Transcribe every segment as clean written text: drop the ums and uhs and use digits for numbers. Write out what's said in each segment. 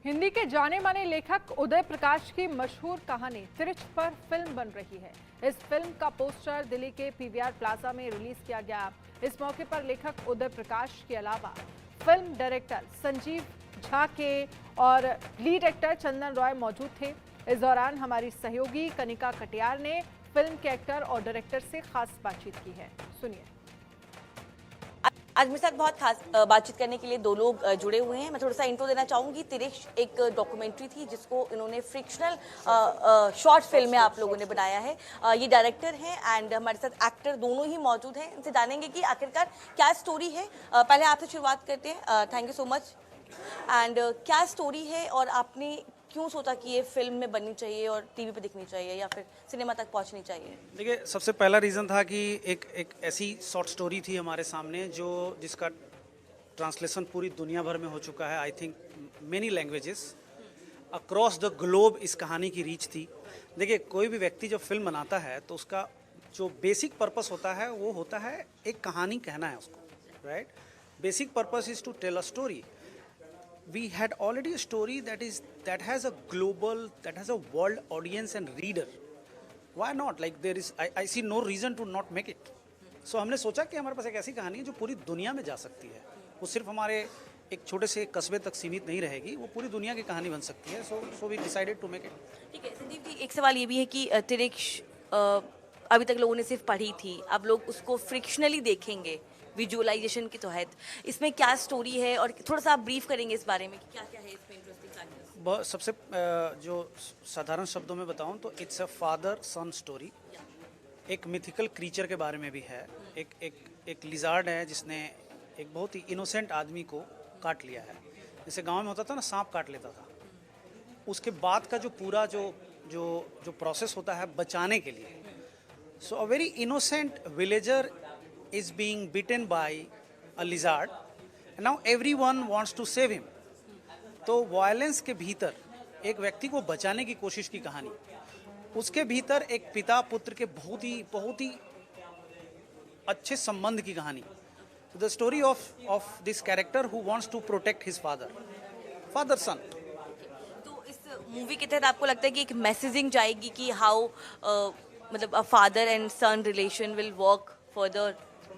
हिंदी के जाने माने लेखक उदय प्रकाश की मशहूर कहानी तिरछ पर फिल्म बन रही है। इस फिल्म का पोस्टर दिल्ली के पीवीआर प्लाजा में रिलीज किया गया। इस मौके पर लेखक उदय प्रकाश के अलावा फिल्म डायरेक्टर संजीव झा के और लीड एक्टर चंदन रॉय मौजूद थे। इस दौरान हमारी सहयोगी कनिका कटियार ने फिल्म के एक्टर और डायरेक्टर से खास बातचीत की है। सुनिए। आज मेरे साथ बहुत खास बातचीत करने के लिए दो लोग जुड़े हुए हैं। मैं थोड़ा सा इंट्रो देना चाहूंगी। तिरिक्ष एक डॉक्यूमेंट्री थी जिसको इन्होंने फ्रिक्शनल शॉर्ट फिल्म में आप लोगों ने बनाया है। ये डायरेक्टर हैं एंड हमारे साथ एक्टर दोनों ही मौजूद हैं। इनसे जानेंगे कि आखिरकार क्या स्टोरी है। पहले आपसे शुरुआत करते हैं। Thank you so much. And क्या स्टोरी है और आपने क्यों सोचा कि ये फिल्म में बननी चाहिए और टीवी पे दिखनी चाहिए या फिर सिनेमा तक पहुंचनी चाहिए? देखिए, सबसे पहला रीज़न था कि एक ऐसी शॉर्ट स्टोरी थी हमारे सामने जिसका ट्रांसलेशन पूरी दुनिया भर में हो चुका है। I think many languages across the globe इस कहानी की रीच थी। देखिए, कोई भी व्यक्ति जब फिल्म बनाता है तो उसका जो बेसिक पर्पस होता है वो होता है एक कहानी कहना है उसको, right? Basic purpose is to tell a story. We had already a story that has a global, that has a world audience and reader. Why not? Like I see no reason to not make it. So हमने सोचा कि हमारे पास एक ऐसी कहानी है जो पूरी दुनिया में जा सकती है। वो सिर्फ हमारे एक छोटे से कस्बे तक सीमित नहीं रहेगी, वो पूरी दुनिया की कहानी बन सकती है। So we decided to make it. ठीक है संदीप जी, एक सवाल ये भी है कि तिरिक्ष अभी तक लोगों ने सिर्फ पढ़ी थी, अब लोग उसको फ्रिक्शनली देखेंगे विजुअलाइजेशन के तहत। इसमें क्या स्टोरी है और थोड़ा सा आप ब्रीफ करेंगे इस बारे में कि क्या क्या है इसमें इंटरेस्टिंग फैक्टर्स? सबसे जो साधारण शब्दों में बताऊं तो it's a father son story. एक मिथिकल क्रीचर के बारे में भी है। एक लिजार्ड है जिसने एक बहुत ही इनोसेंट आदमी को काट लिया है। जैसे गांव में होता था ना, सांप काट लेता था। उसके बाद का जो पूरा जो प्रोसेस होता है बचाने के लिए, so a very innocent villager is being bitten by a lizard and now everyone wants to save him. तो वायलेंस के भीतर एक व्यक्ति को बचाने की कोशिश की कहानी, उसके भीतर एक पिता पुत्र के बहुत ही अच्छे संबंध की कहानी। The story of this character who wants to protect his father son. तो इस मूवी के तहत आपको लगता है कि एक मैसेजिंग जाएगी कि हाउ मतलब a father and son relation will work further,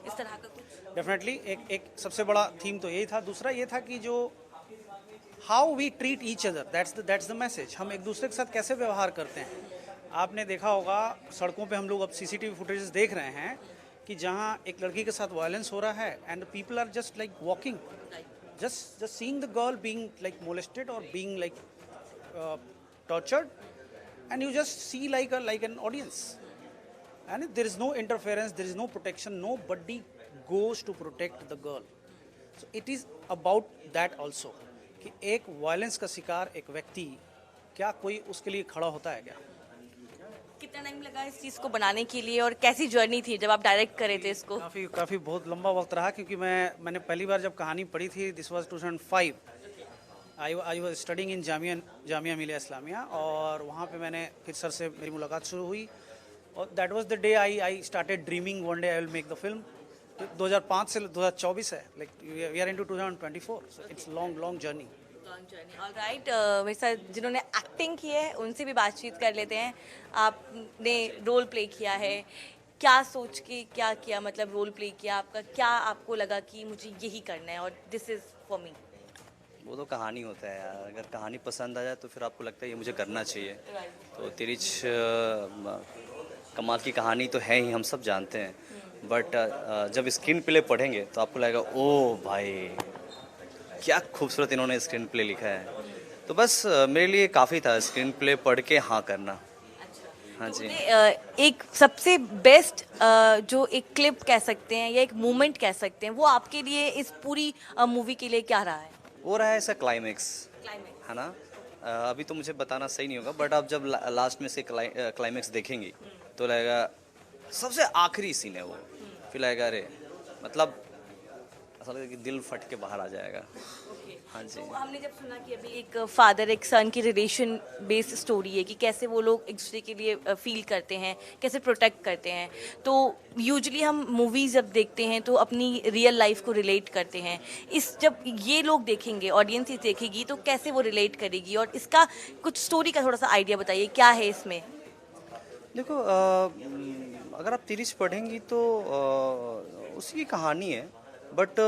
इस तरह का कुछ? डेफिनेटली एक सबसे बड़ा थीम तो यही था। दूसरा ये था कि जो how we treat each other, that's the message. हम एक दूसरे के साथ कैसे व्यवहार करते हैं। आपने देखा होगा सड़कों पे हम लोग अब सीसीटीवी फुटेजेस देख रहे हैं कि जहाँ एक लड़की के साथ वायलेंस हो रहा है and people are just like walking, just seeing the girl being like molested और being like tortured and you just see like an audience. And there is no interference, there is no protection, nobody goes to protect the girl. So it is about that also कि एक violence का शिकार एक व्यक्ति, क्या कोई उसके लिए खड़ा होता है क्या? कितना टाइम लगा इस चीज़ को बनाने के लिए और कैसी जर्नी थी जब आप डायरेक्ट करे थे इसको? काफ़ी बहुत लंबा वक्त रहा, क्योंकि मैंने पहली बार जब कहानी पढ़ी थी, this was 2005. I was studying in Jamia Millia Islamia, और वहाँ पे मैंने फिर सर से मेरी मुलाकात शुरू हुई और that was the day I started dreaming one day I will make the film. 2005 से 2024 है, like we are into 2024, so it's long journey. Alright, मेरे साथ जिन्होंने एक्टिंग की है उनसे भी बातचीत कर लेते हैं। आपने रोल प्ले किया है, क्या सोच के क्या किया, मतलब रोल प्ले किया आपका, क्या आपको लगा कि मुझे यही करना है और दिस इज़ फॉर मी? वो तो कहानी होता है यार, अगर कहानी पसंद आ जाए तो फिर आपको लगता है ये मुझे करना चाहिए. तो तिरिछ कमाल की कहानी तो है ही, हम सब जानते हैं, बट जब स्क्रीन प्ले पढ़ेंगे तो आपको लगेगा ओ भाई क्या खूबसूरत इन्होंने स्क्रीन प्ले लिखा है. तो बस मेरे लिए काफ़ी था स्क्रीन प्ले पढ़ के हाँ करना. हाँ जी. एक सबसे बेस्ट जो एक क्लिप कह सकते हैं या एक मोमेंट कह सकते हैं, वो आपके लिए इस पूरी मूवी के लिए क्या रहा है? वो रहा है ऐसा क्लाइमेक्स, है ना. अभी तो मुझे बताना सही नहीं होगा, बट आप जब लास्ट में से क्लाइमेक्स देखेंगी तो लगेगा सबसे आखिरी सीन है वो. फिर लगेगा अरे मतलब ऐसा लगेगा कि दिल फट के बाहर आ जाएगा. हाँ जी। तो हमने जब सुना कि अभी एक फादर एक सन की रिलेशन बेस्ड स्टोरी है कि कैसे वो लोग एक दूसरे के लिए फील करते हैं, कैसे प्रोटेक्ट करते हैं, तो यूजुअली हम मूवीज जब देखते हैं तो अपनी रियल लाइफ को रिलेट करते हैं। इस जब ये लोग देखेंगे, ऑडियंस ये देखेगी, तो कैसे वो रिलेट करेगी, और इसका कुछ स्टोरी का थोड़ा सा आइडिया बताइए, क्या है इसमें? देखो अगर आप तिरिश पढ़ेंगी तो उसकी कहानी है, बट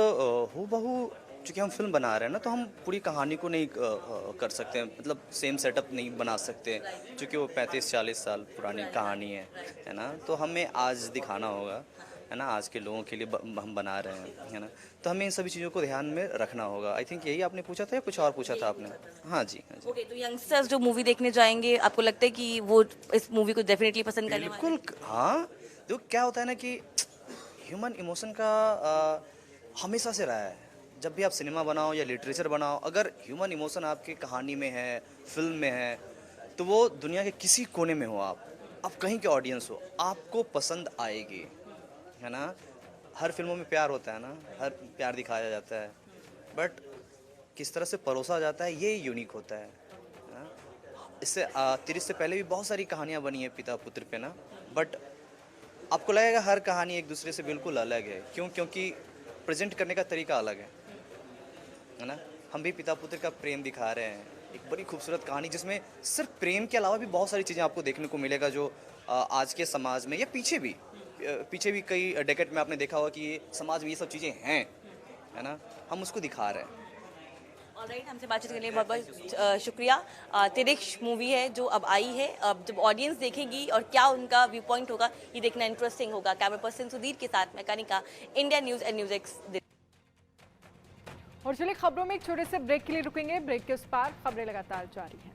हूबहू चूँकि हम फिल्म बना रहे हैं ना, तो हम पूरी कहानी को नहीं कर सकते हैं, मतलब सेम सेटअप नहीं बना सकते, क्योंकि वो 35-40 साल पुरानी कहानी है ना। तो हमें आज दिखाना होगा, है ना, आज के लोगों के लिए हम बना रहे हैं, है ना। तो हमें इन सभी चीज़ों को ध्यान में रखना होगा। आई थिंक यही आपने पूछा था या कुछ और पूछा था आपने? हाँ जी, हाँ जी। ओके, तो यंगस्टर्स जो मूवी देखने जाएंगे, आपको लगता है कि वो इस मूवी को डेफिनेटली पसंद करने वाले हैं? बिल्कुल, हाँ। देखो क्या होता है ना कि ह्यूमन इमोशन का हमेशा से रहा है। जब भी आप सिनेमा बनाओ या लिटरेचर बनाओ, अगर ह्यूमन इमोशन आपकी कहानी में है, फिल्म में है, तो वो दुनिया के किसी कोने में हो, आप कहीं के ऑडियंस हो, आपको पसंद आएगी, है ना। हर फिल्मों में प्यार होता है ना, हर प्यार दिखाया जाता है, बट किस तरह से परोसा जाता है ये यूनिक होता है ना? इससे 30 से पहले भी बहुत सारी कहानियाँ बनी है पिता पुत्र पे ना, बट आपको लगेगा हर कहानी एक दूसरे से बिल्कुल अलग है। क्यों? क्योंकि प्रेजेंट करने का तरीका अलग है ना। हम भी पिता पुत्र का प्रेम दिखा रहे हैं, एक बड़ी खूबसूरत कहानी जिसमें सिर्फ प्रेम के अलावा भी बहुत सारी चीज़ें आपको देखने को मिलेगा, जो आज के समाज में या पीछे भी कई डेकेड में आपने देखा होगा कि ये समाज में ये सब चीज़ें हैं, है ना। हम उसको दिखा रहे हैं। ऑलराइट, हमसे बातचीत करने के लिए बहुत बहुत शुक्रिया। तिरिश मूवी है जो अब आई है, अब जब ऑडियंस देखेगी और क्या उनका व्यू पॉइंट होगा, ये देखना इंटरेस्टिंग होगा। कैमरा पर्सन सुधीर के साथ मैं Kanika, India news and news x. और चलिए खबरों में एक छोटे से ब्रेक के लिए रुकेंगे। ब्रेक के उस पार खबरें लगातार जारी हैं।